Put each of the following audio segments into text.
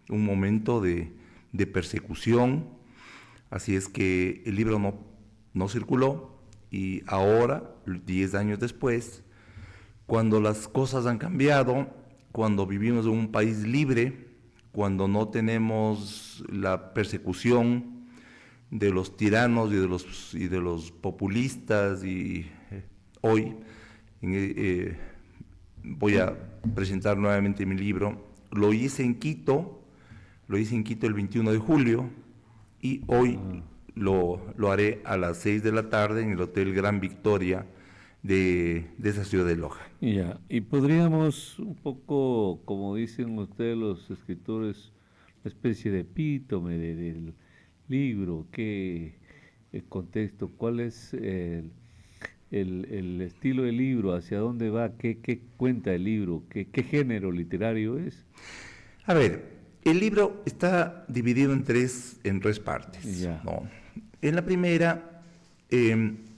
un momento de persecución, así es que el libro no circuló y ahora, 10 años después, cuando las cosas han cambiado, cuando vivimos en un país libre, cuando no tenemos la persecución de los tiranos y de los populistas y hoy voy a presentar nuevamente mi libro. Lo hice en Quito el 21 de julio y hoy Ah, lo haré a las 6 de la tarde en el Hotel Gran Victoria de esa ciudad de Loja. ya, y podríamos un poco, como dicen ustedes los escritores, una especie de epítome del libro, qué el contexto, cuál es el estilo del libro, hacia dónde va, qué cuenta el libro, qué género literario es. A ver, el libro está dividido en tres partes, Ya, ¿no? En la primera,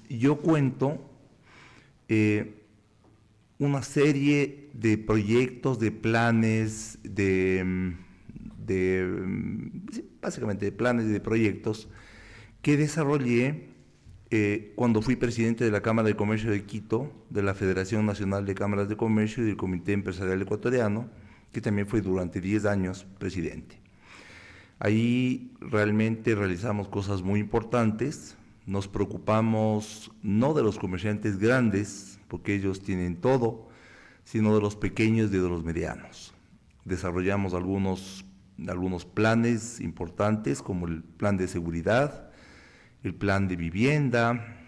yo cuento eh, una serie de proyectos, de planes, sí, básicamente de planes y de proyectos que desarrollé cuando fui presidente de la Cámara de Comercio de Quito, de la Federación Nacional de Cámaras de Comercio y del Comité Empresarial Ecuatoriano, que también fue durante 10 años presidente. Ahí realmente realizamos cosas muy importantes, nos preocupamos no de los comerciantes grandes, porque ellos tienen todo, sino de los pequeños y de los medianos. Desarrollamos algunos planes importantes, como el plan de seguridad, el plan de vivienda,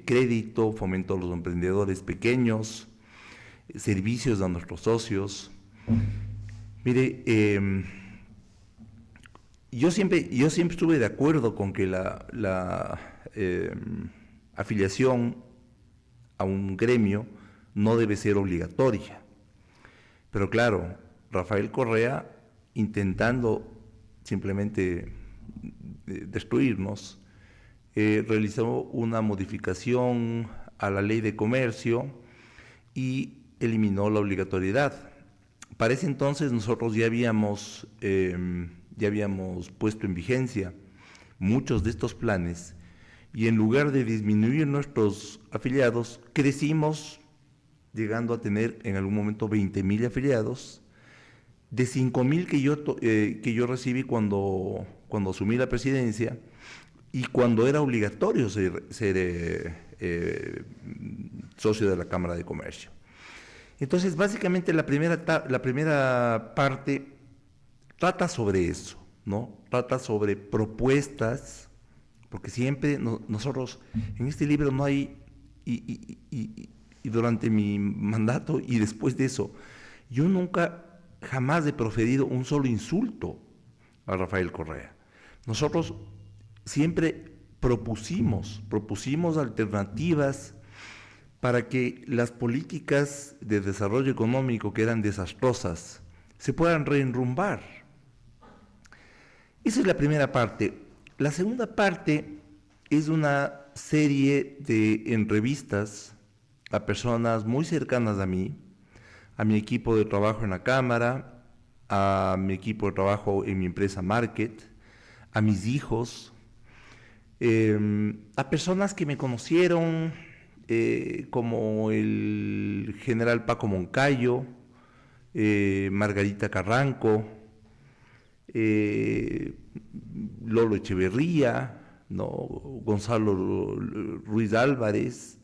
crédito, fomento a los emprendedores pequeños, servicios a nuestros socios. Mire, yo siempre estuve de acuerdo con que la afiliación a un gremio no debe ser obligatoria. Pero claro, Rafael Correa, intentando simplemente destruirnos, realizó una modificación a la ley de comercio y eliminó la obligatoriedad. Para ese entonces nosotros ya habíamos puesto en vigencia muchos de estos planes y en lugar de disminuir nuestros afiliados, crecimos llegando a tener en algún momento 20,000 afiliados, de 5,000 que yo recibí cuando asumí la presidencia y cuando era obligatorio ser socio de la Cámara de Comercio. Entonces, básicamente la primera parte trata sobre eso, ¿no? Trata sobre propuestas, porque siempre nosotros, en este libro no hay, y durante mi mandato y después de eso, yo nunca, jamás he proferido un solo insulto a Rafael Correa. Nosotros siempre propusimos alternativas para que las políticas de desarrollo económico que eran desastrosas se puedan reenrumbar. Esa es la primera parte. La segunda parte es una serie de entrevistas a personas muy cercanas a mí, a mi equipo de trabajo en la Cámara, a mi equipo de trabajo en mi empresa Market, a mis hijos, a personas que me conocieron, como el general Paco Moncayo, Margarita Carranco, eh, Lolo Echeverría, ¿no? Gonzalo Ruiz Álvarez,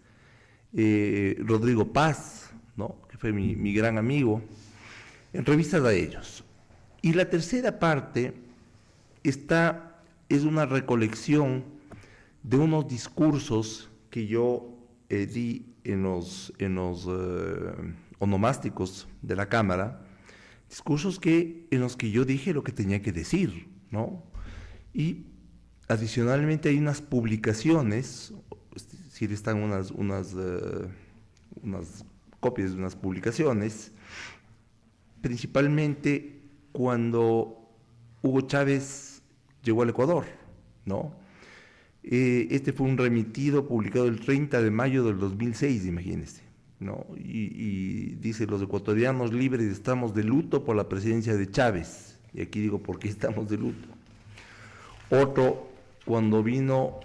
Rodrigo Paz, ¿no? Que fue mi gran amigo, entrevistas a ellos. Y la tercera parte es una recolección de unos discursos que yo di en los onomásticos de la Cámara, discursos en los que yo dije lo que tenía que decir, ¿no? Y adicionalmente hay unas publicaciones, es decir, están unas copias de unas publicaciones, principalmente cuando Hugo Chávez llegó al Ecuador, ¿no? Este fue un remitido publicado el 30 de mayo del 2006, imagínense, ¿no? Y dice, los ecuatorianos libres estamos de luto por la presidencia de Chávez. Y aquí digo, ¿por qué estamos de luto? Otro, cuando vino...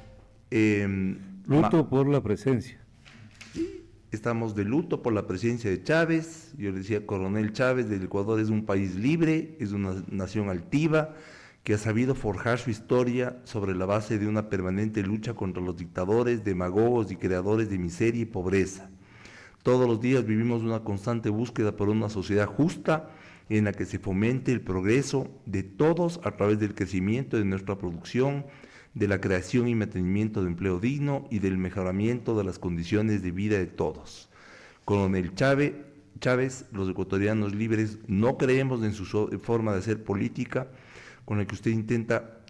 luto por la presencia. Estamos de luto por la presencia de Chávez. Yo le decía, Coronel Chávez del Ecuador es un país libre, es una nación altiva, que ha sabido forjar su historia sobre la base de una permanente lucha contra los dictadores, demagogos y creadores de miseria y pobreza. Todos los días vivimos una constante búsqueda por una sociedad justa en la que se fomente el progreso de todos a través del crecimiento de nuestra producción, de la creación y mantenimiento de empleo digno y del mejoramiento de las condiciones de vida de todos. Coronel Chávez, los ecuatorianos libres no creemos en su forma de hacer política con la que usted intenta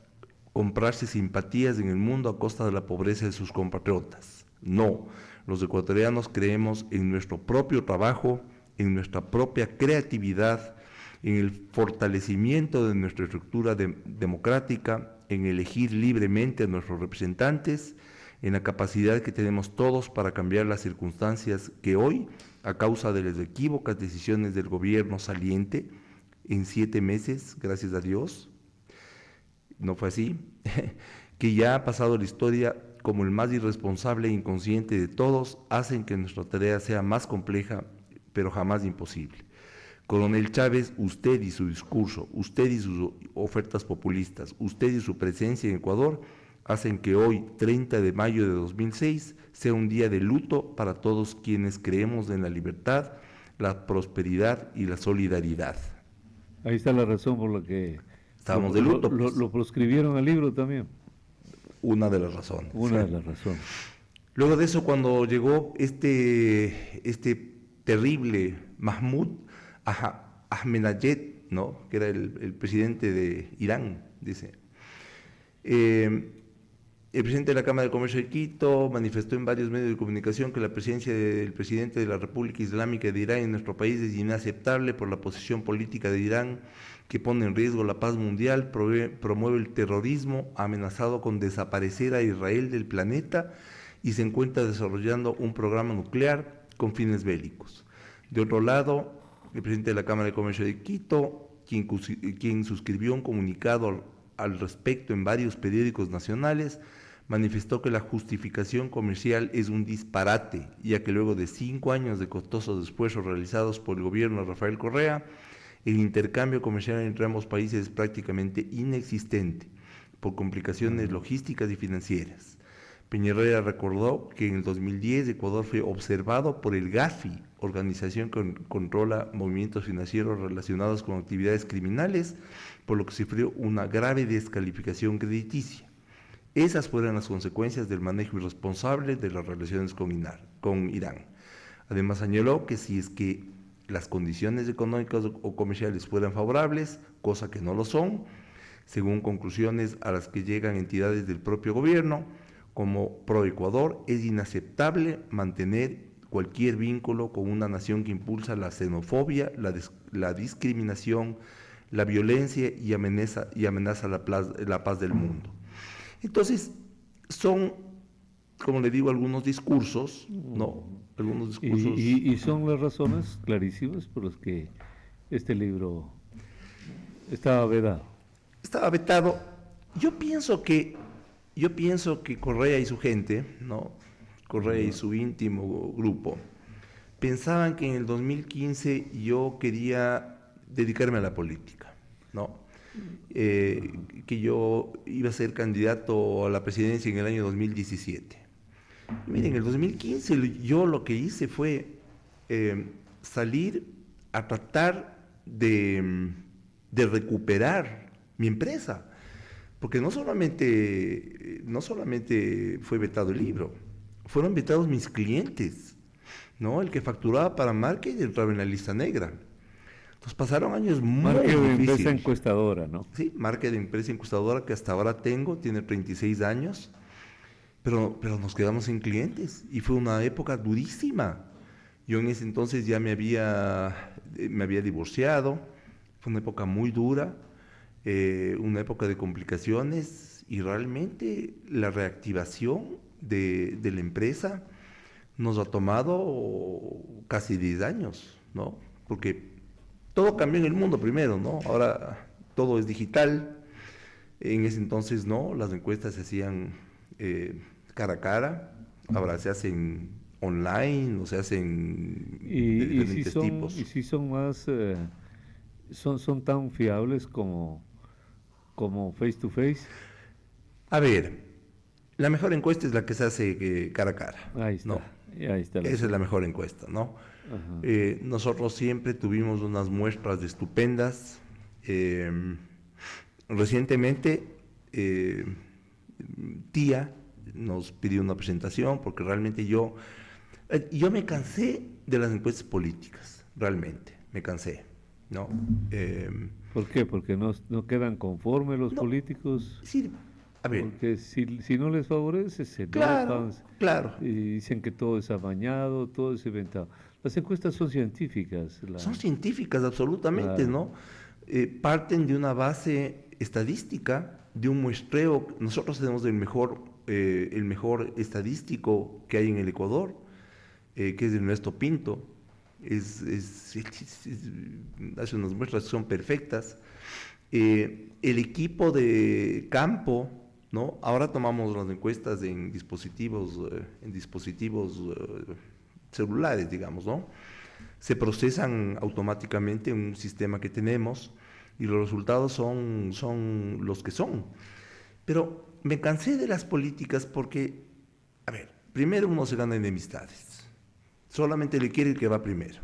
comprarse simpatías en el mundo a costa de la pobreza de sus compatriotas. No, los ecuatorianos creemos en nuestro propio trabajo, en nuestra propia creatividad, en el fortalecimiento de nuestra estructura democrática, en elegir libremente a nuestros representantes, en la capacidad que tenemos todos para cambiar las circunstancias que hoy, a causa de las equívocas decisiones del gobierno saliente, en 7 meses, gracias a Dios, no fue así, que ya ha pasado la historia como el más irresponsable e inconsciente de todos, hacen que nuestra tarea sea más compleja, pero jamás imposible. Coronel Chávez, usted y su discurso, usted y sus ofertas populistas, usted y su presencia en Ecuador hacen que hoy, 30 de mayo de 2006, sea un día de luto para todos quienes creemos en la libertad, la prosperidad y la solidaridad. Ahí está la razón por la que Estábamos de luto. Lo proscribieron al libro también. Una de las razones. Una de las razones. Luego de eso, cuando llegó este terrible Mahmoud Ahmadinejad, ¿no?, que era el presidente de Irán, dice. El presidente de la Cámara de Comercio de Quito manifestó en varios medios de comunicación que la presencia del presidente de la República Islámica de Irán en nuestro país es inaceptable por la posición política de Irán, que pone en riesgo la paz mundial, promueve el terrorismo, ha amenazado con desaparecer a Israel del planeta y se encuentra desarrollando un programa nuclear con fines bélicos. De otro lado, el presidente de la Cámara de Comercio de Quito, quien suscribió un comunicado al respecto en varios periódicos nacionales, manifestó que la justificación comercial es un disparate, ya que luego de 5 años de costosos esfuerzos realizados por el gobierno de Rafael Correa, el intercambio comercial entre ambos países es prácticamente inexistente por complicaciones logísticas y financieras. Peñarera recordó que en el 2010 Ecuador fue observado por el GAFI, organización que controla movimientos financieros relacionados con actividades criminales, por lo que sufrió una grave descalificación crediticia. Esas fueron las consecuencias del manejo irresponsable de las relaciones con Irán. Además señaló que si es que las condiciones económicas o comerciales fueran favorables, cosa que no lo son, según conclusiones a las que llegan entidades del propio gobierno, como ProEcuador, es inaceptable mantener cualquier vínculo con una nación que impulsa la xenofobia, la discriminación, la violencia y amenaza la paz del mundo. Entonces, son, como le digo, algunos discursos, ¿no? Algunos discursos. Y son las razones clarísimas por las que este libro estaba vedado. Estaba vetado. Yo pienso que Correa y su gente, ¿no?, Correa y su íntimo grupo, pensaban que en el 2015 yo quería dedicarme a la política, ¿no? Que yo iba a ser candidato a la presidencia en el año 2017. Y miren, en el 2015 yo lo que hice fue salir a tratar de recuperar mi empresa, porque no solamente fue vetado el libro, fueron vetados mis clientes, ¿no? El que facturaba para Market y entraba en la lista negra. Entonces pasaron años muy Market de difíciles. empresa encuestadora, ¿no? Sí, Market de empresa encuestadora que hasta ahora tengo, tiene 36 años, pero nos quedamos sin clientes y fue una época durísima. Yo en ese entonces ya me había divorciado, fue una época muy dura, una época de complicaciones y realmente la reactivación de la empresa nos ha tomado casi 10 años, ¿no? Porque todo cambió en el mundo primero, ¿no? Ahora todo es digital. En ese entonces no, las encuestas se hacían cara a cara, ahora se hacen online o se hacen de Y si diferentes son, y tipos. si son más, son tan fiables como face to face. A ver, la mejor encuesta es la que se hace cara a cara, Ahí ¿no? está, y ahí está el Esa es la asunto. mejor encuesta, ¿no? Ajá. Nosotros siempre tuvimos unas muestras estupendas. Eh, Recientemente, eh, Tía nos pidió una presentación porque realmente yo me cansé de las encuestas políticas, realmente, me cansé, ¿no? Eh, ¿Por qué? Porque no quedan conformes los no, políticos, sí, a ver, porque si no les favorece, se claro, enojan claro, y dicen que todo es amañado, todo es inventado. Las encuestas son científicas, son científicas absolutamente, claro. ¿no? Parten de una base estadística, de un muestreo. Nosotros tenemos el mejor estadístico que hay en el Ecuador, que es Ernesto Pinto. Hace unas muestras que son perfectas. El equipo de campo, ¿no? Ahora tomamos las encuestas en dispositivos celulares, digamos, ¿no? Se procesan automáticamente en un sistema que tenemos y los resultados son los que son. Pero me cansé de las políticas porque, a ver, primero uno se gana enemistades. Solamente le quiere el que va primero.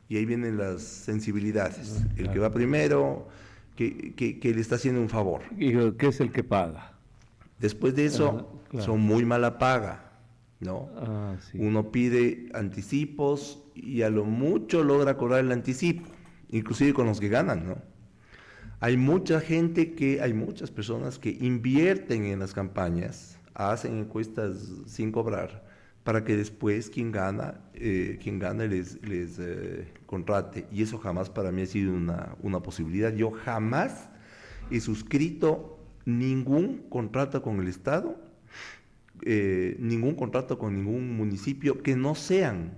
Y ahí vienen las sensibilidades. El que Claro. va primero, que le está haciendo un favor. Y ¿qué es el que paga? Después de Ajá, eso, claro. son muy mala paga, ¿no? Ah, sí. Uno pide anticipos y a lo mucho logra cobrar el anticipo, inclusive con los que ganan, ¿no? Hay muchas personas que invierten en las campañas, hacen encuestas sin cobrar, para que después quien gana les contrate. Y eso jamás para mí ha sido una posibilidad. Yo jamás he suscrito ningún contrato con el Estado, ningún contrato con ningún municipio que no sean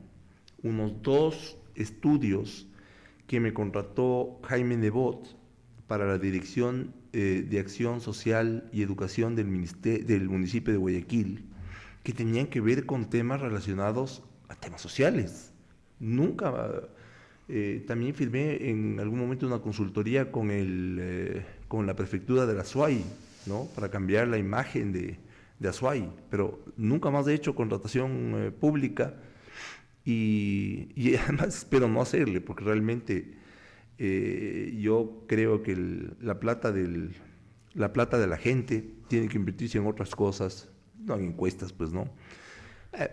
unos 2 estudios que me contrató Jaime Nebot para la Dirección de Acción Social y Educación del municipio de Guayaquil, que tenían que ver con temas relacionados a temas sociales. Nunca, también firmé en algún momento una consultoría con la prefectura de la Azuay, ¿no? Para cambiar la imagen de Azuay, pero nunca más he hecho contratación pública y además espero no hacerle, porque realmente yo creo que la plata de la gente tiene que invertirse en otras cosas, no en encuestas, pues no. Eh,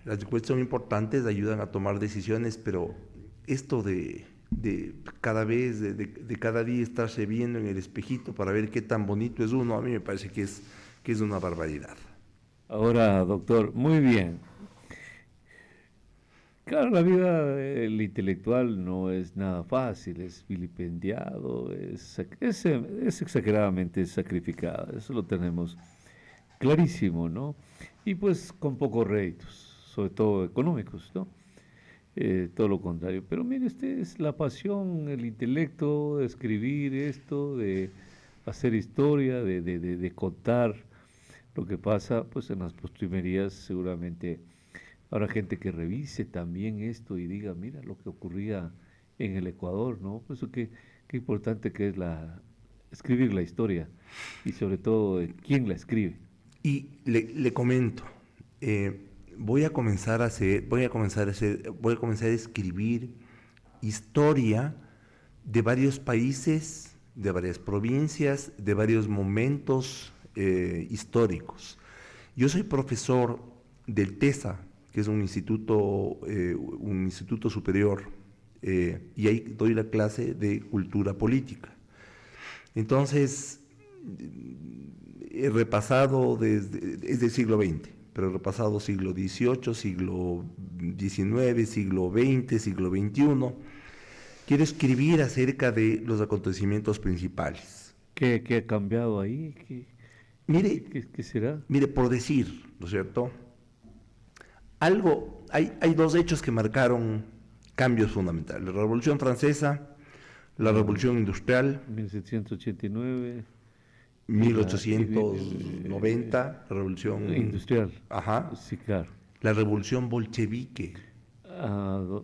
las encuestas son importantes, ayudan a tomar decisiones, pero esto de cada vez, de cada día estarse viendo en el espejito para ver qué tan bonito es uno, a mí me parece que es una barbaridad. Ahora, doctor, muy bien. Claro, la vida del intelectual no es nada fácil, es vilipendiado, es exageradamente sacrificado, eso lo tenemos clarísimo, ¿no? Y pues con pocos réditos, sobre todo económicos, ¿no? Todo lo contrario. Pero mire usted, es la pasión, el intelecto de escribir esto, de hacer historia, de contar lo que pasa, pues en las postrimerías seguramente habrá gente que revise también esto y diga, mira lo que ocurría en el Ecuador, ¿no? Pues qué importante que es escribir la historia y sobre todo de quién la escribe. Y le comento, voy a comenzar a escribir historia de varios países, de varias provincias, de varios momentos históricos. Yo soy profesor del TESA, que es un instituto superior, y ahí doy la clase de cultura política. Entonces, he repasado es del siglo XX, pero he repasado siglo XVIII, siglo XIX, siglo XX, siglo XXI. Quiero escribir acerca de los acontecimientos principales. ¿Qué ha cambiado ahí? Mire, ¿Qué será? mire, por decir, ¿no es cierto? Hay 2 hechos que marcaron cambios fundamentales. La Revolución Francesa la Revolución Industrial, 1789. 1890, la Revolución Industrial. Ajá, Sí, claro. la Revolución Bolchevique,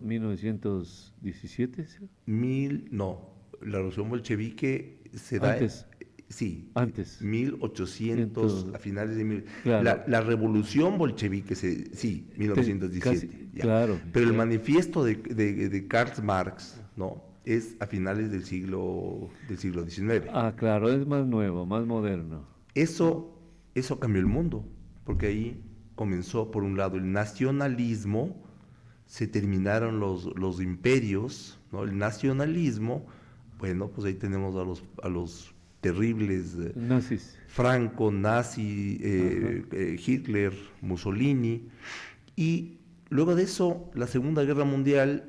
1917, ¿sí? no, la Revolución Bolchevique se da, Antes. sí, Antes. 1800, a finales de Claro. la Revolución Bolchevique, sí, 1917, ya. Claro. Pero el claro. manifiesto de Karl Marx, ¿no? Es a finales del siglo XIX. Claro, es más nuevo, más moderno. Eso cambió el mundo, porque ahí comenzó, por un lado, el nacionalismo, se terminaron los imperios, ¿no? El nacionalismo, bueno, pues ahí tenemos a los terribles Nazis. Franco, nazi, Hitler, Mussolini, y luego de eso, la Segunda Guerra Mundial,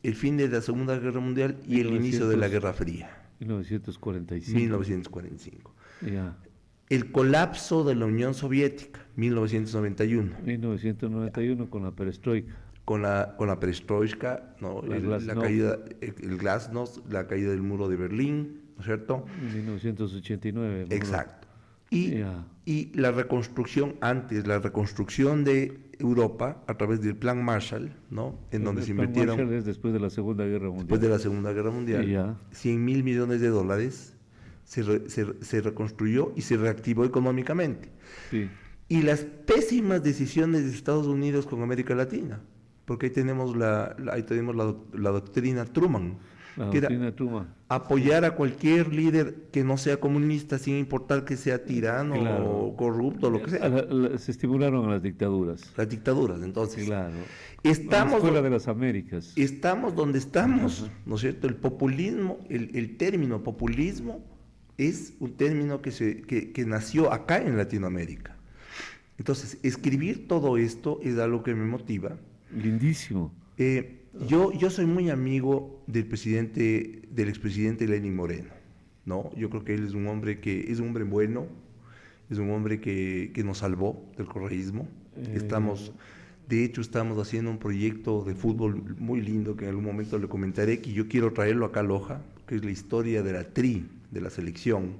el fin de la Segunda Guerra Mundial y el inicio de la Guerra Fría. 1945. 1945. Ya. El colapso de la Unión Soviética, 1991. 1991 con la perestroika. Con la perestroika, ¿no? La caída, el glasnost, la caída del muro de Berlín, ¿no es cierto? 1989. Exacto. Y la reconstrucción la reconstrucción de Europa a través del Plan Marshall, ¿no? En donde se invirtieron. Marshall es después de la Segunda Guerra Mundial. Después de la Segunda Guerra Mundial, 100.000 millones de dólares se reconstruyó y se reactivó económicamente. Sí. Y las pésimas decisiones de Estados Unidos con América Latina, porque ahí tenemos la doctrina Truman, que era apoyar a cualquier líder que no sea comunista sin importar que sea tirano o corrupto, lo que sea. Se estimularon a las dictaduras. Las dictaduras, entonces. Claro. Estamos, la escuela de las Américas. Estamos donde estamos, ¿no es cierto? El populismo, el término populismo es un término que nació acá en Latinoamérica. Entonces, escribir todo esto es algo que me motiva. Lindísimo. Yo soy muy amigo del expresidente Lenín Moreno, ¿no? Yo creo que él es un hombre bueno, es un hombre que nos salvó del correísmo. De hecho, estamos haciendo un proyecto de fútbol muy lindo que en algún momento le comentaré, que yo quiero traerlo acá a Loja, que es la historia de la TRI, de la selección.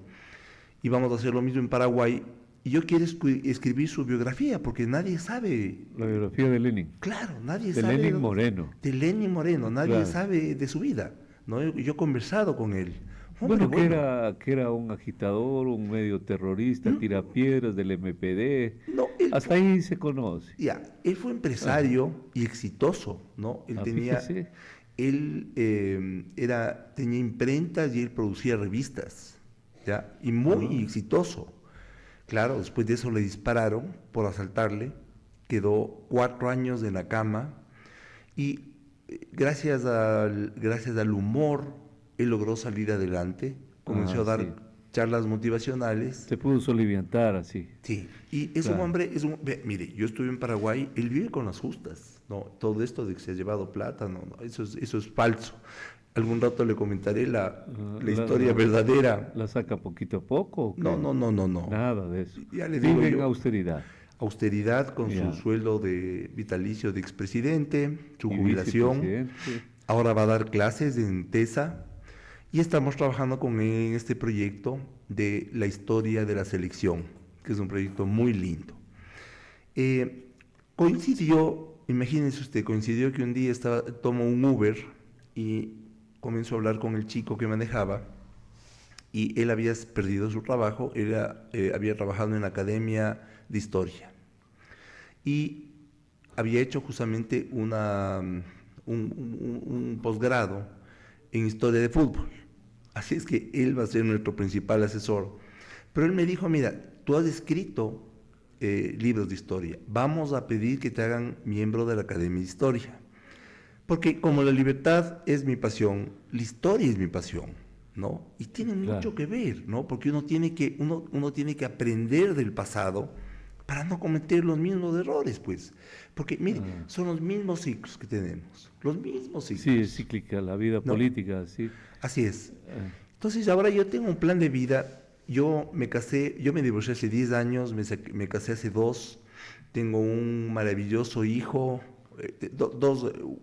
Y vamos a hacer lo mismo en Paraguay. Y yo quiero escribir su biografía, porque nadie sabe. La biografía de Lenin. Claro, nadie sabe. De Lenin Moreno. De Lenin Moreno, nadie sabe de su vida, ¿no? Yo he conversado con él. Bueno, que era un agitador, un medio terrorista, tirapiedras del MPD. No, hasta ahí se conoce. Ya, él fue empresario y exitoso, ¿no? Él tenía imprentas y él producía revistas, ¿ya? Y muy exitoso. Claro, después de eso le dispararon por asaltarle, quedó 4 años en la cama y gracias al humor él logró salir adelante, comenzó a dar charlas motivacionales. Se pudo soliviantar así. Sí, y es un hombre, mire, yo estuve en Paraguay, él vive con las justas, ¿no? Todo esto de que se ha llevado plata, no, eso es falso. Algún rato le comentaré la historia verdadera. ¿La saca poquito a poco? ¿O qué? No. Nada de eso. Ya le digo Vive en austeridad. Austeridad con su sueldo de vitalicio de expresidente, su jubilación. Ahora va a dar clases en TESA y estamos trabajando con él en este proyecto de la historia de la selección, que es un proyecto muy lindo. Imagínense usted, coincidió que un día tomó un Uber y comenzó a hablar con el chico que manejaba y él había perdido su trabajo, había trabajado en la Academia de Historia y había hecho justamente un posgrado en Historia de Fútbol. Así es que él va a ser nuestro principal asesor. Pero él me dijo, mira, tú has escrito libros de historia, vamos a pedir que te hagan miembro de la Academia de Historia. Porque como la libertad es mi pasión, la historia es mi pasión, ¿no? Y tiene mucho que ver, ¿no? Porque uno tiene que aprender del pasado para no cometer los mismos errores, pues. Porque, mire, son los mismos ciclos que tenemos, los mismos ciclos. Sí, es cíclica, la vida política, sí. Así es. Entonces, ahora yo tengo un plan de vida. Yo me divorcié hace 10 años, me casé hace 2, tengo un maravilloso hijo,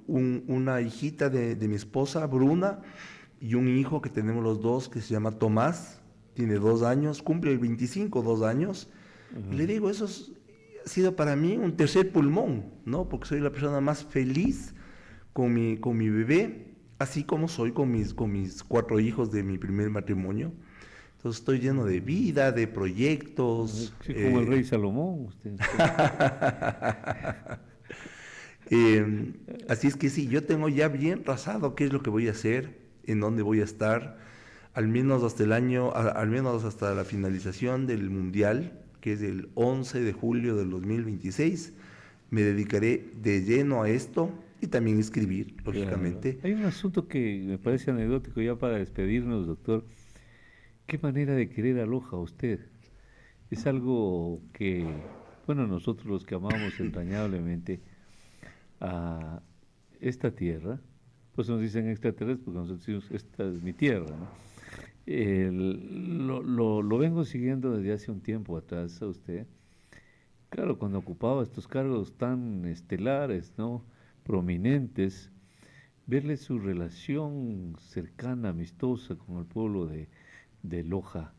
una hijita de mi esposa, Bruna, y un hijo que tenemos los dos que se llama Tomás, tiene 2 años, cumple el 25, 2 años. Y le digo, ha sido para mí un tercer pulmón, ¿no? Porque soy la persona más feliz con mi bebé, así como soy con mis 4 hijos de mi primer matrimonio. Entonces estoy lleno de vida, de proyectos. Sí, como el rey Salomón, usted. Así es que sí, yo tengo ya bien trazado qué es lo que voy a hacer, en dónde voy a estar, al menos hasta el año, al menos hasta la finalización del Mundial, que es el 11 de julio del 2026. Me dedicaré de lleno a esto y también a escribir, Claro. lógicamente. Hay un asunto que me parece anecdótico ya para despedirnos, doctor. ¿Qué manera de querer a Loja usted? Es algo que, bueno, nosotros los que amamos entrañablemente a esta tierra, pues nos dicen extraterrestres porque nosotros decimos, esta es mi tierra, ¿no? Lo vengo siguiendo desde hace un tiempo atrás a usted. Claro, cuando ocupaba estos cargos tan estelares, ¿no? Prominentes, verle su relación cercana, amistosa con el pueblo de Loja,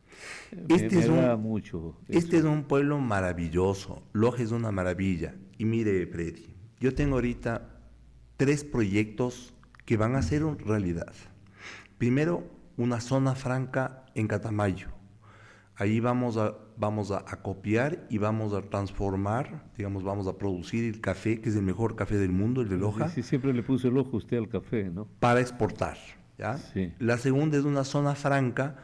Este me es agrada un, mucho este es eso. un pueblo maravilloso, Loja es una maravilla. Y mire, Freddy, yo tengo ahorita 3 proyectos que van a ser realidad. Primero, una zona franca en Catamayo. Ahí vamos a copiar y vamos a transformar, digamos, vamos a producir el café, que es el mejor café del mundo, el de Sí, Loja, sí, siempre le puso el ojo usted al café, ¿no? para exportar, ¿ya? Sí, La segunda es una zona franca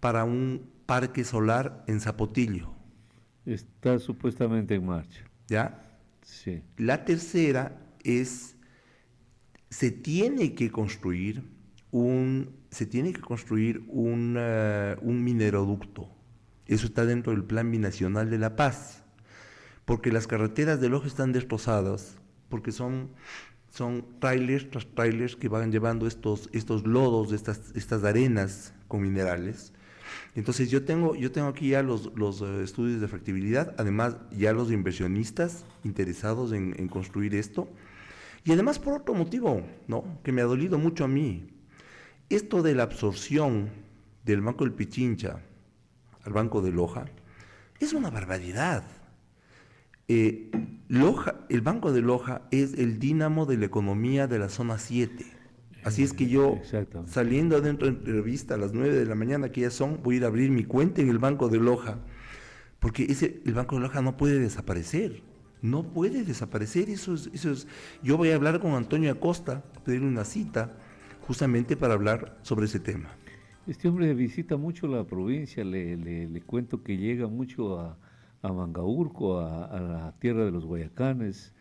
para un parque solar en Zapotillo, está supuestamente en marcha. ¿ya? Sí, La tercera es, se tiene que construir un mineroducto. Eso está dentro del Plan Binacional de la Paz, porque las carreteras de Loja están destrozadas, porque son trailers tras trailers que van llevando estos lodos, estas arenas con minerales. Entonces yo tengo aquí ya los estudios de factibilidad, además ya los inversionistas interesados en construir esto, y además por otro motivo, ¿no? Que me ha dolido mucho a mí. Esto de la absorción del Banco del Pichincha al Banco de Loja es una barbaridad. Eh, el Banco de Loja es el dínamo de la economía de la zona 7. Así es que yo, exactamente. saliendo adentro de entrevista a las 9 de la mañana, que ya son, voy a ir a abrir mi cuenta en el Banco de Loja, porque el Banco de Loja no puede desaparecer. No puede desaparecer. Yo voy a hablar con Antonio Acosta, pedirle una cita, justamente para hablar sobre ese tema. Este hombre visita mucho la provincia, le cuento que llega mucho a Mangaurco, a la tierra de los Guayacanes.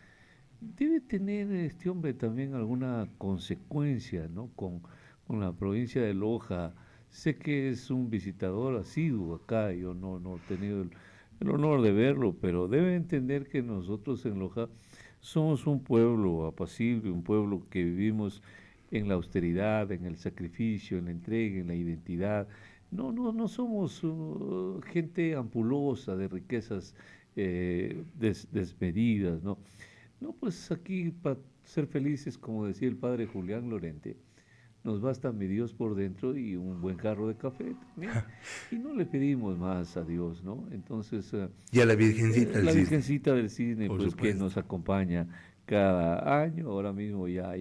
Debe tener este hombre también alguna consecuencia, ¿no? Con la provincia de Loja. Sé que es un visitador asiduo acá, yo no he tenido el honor de verlo, pero debe entender que nosotros en Loja somos un pueblo apacible, un pueblo que vivimos en la austeridad, en el sacrificio, en la entrega, en la identidad. No somos gente ampulosa de riquezas desmedidas, ¿no? No, pues aquí para ser felices, como decía el padre Julián Lorente, nos basta mi Dios por dentro y un buen jarro de café también. Y no le pedimos más a Dios, ¿no? Entonces, Y a la Virgencita del la Cisne, Virgencita del Cisne, por pues que supuesto. nos acompaña cada año, ahora mismo ya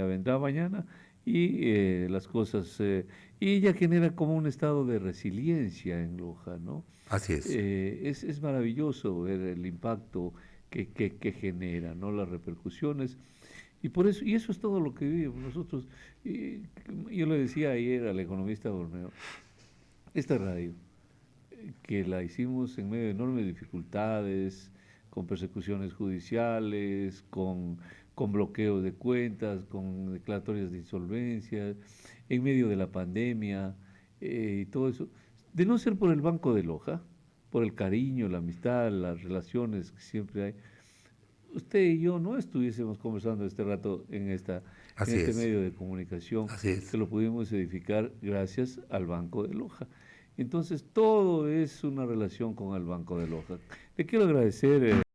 vendrá mañana, y las cosas, y ella genera como un estado de resiliencia en Loja, ¿no? Así es. Es maravilloso ver el impacto que genera, ¿no? Las repercusiones. Y por eso, y eso es todo lo que vivimos nosotros. Y yo le decía ayer al economista Borneo, esta radio, que la hicimos en medio de enormes dificultades, con persecuciones judiciales, con bloqueos de cuentas, con declaratorias de insolvencia, en medio de la pandemia y todo eso. De no ser por el Banco de Loja, por el cariño, la amistad, las relaciones que siempre hay, usted y yo no estuviésemos conversando este rato en Así este es. medio de comunicación Así que es. lo pudimos edificar gracias al Banco de Loja. Entonces, todo es una relación con el Banco de Loja. Le quiero agradecer.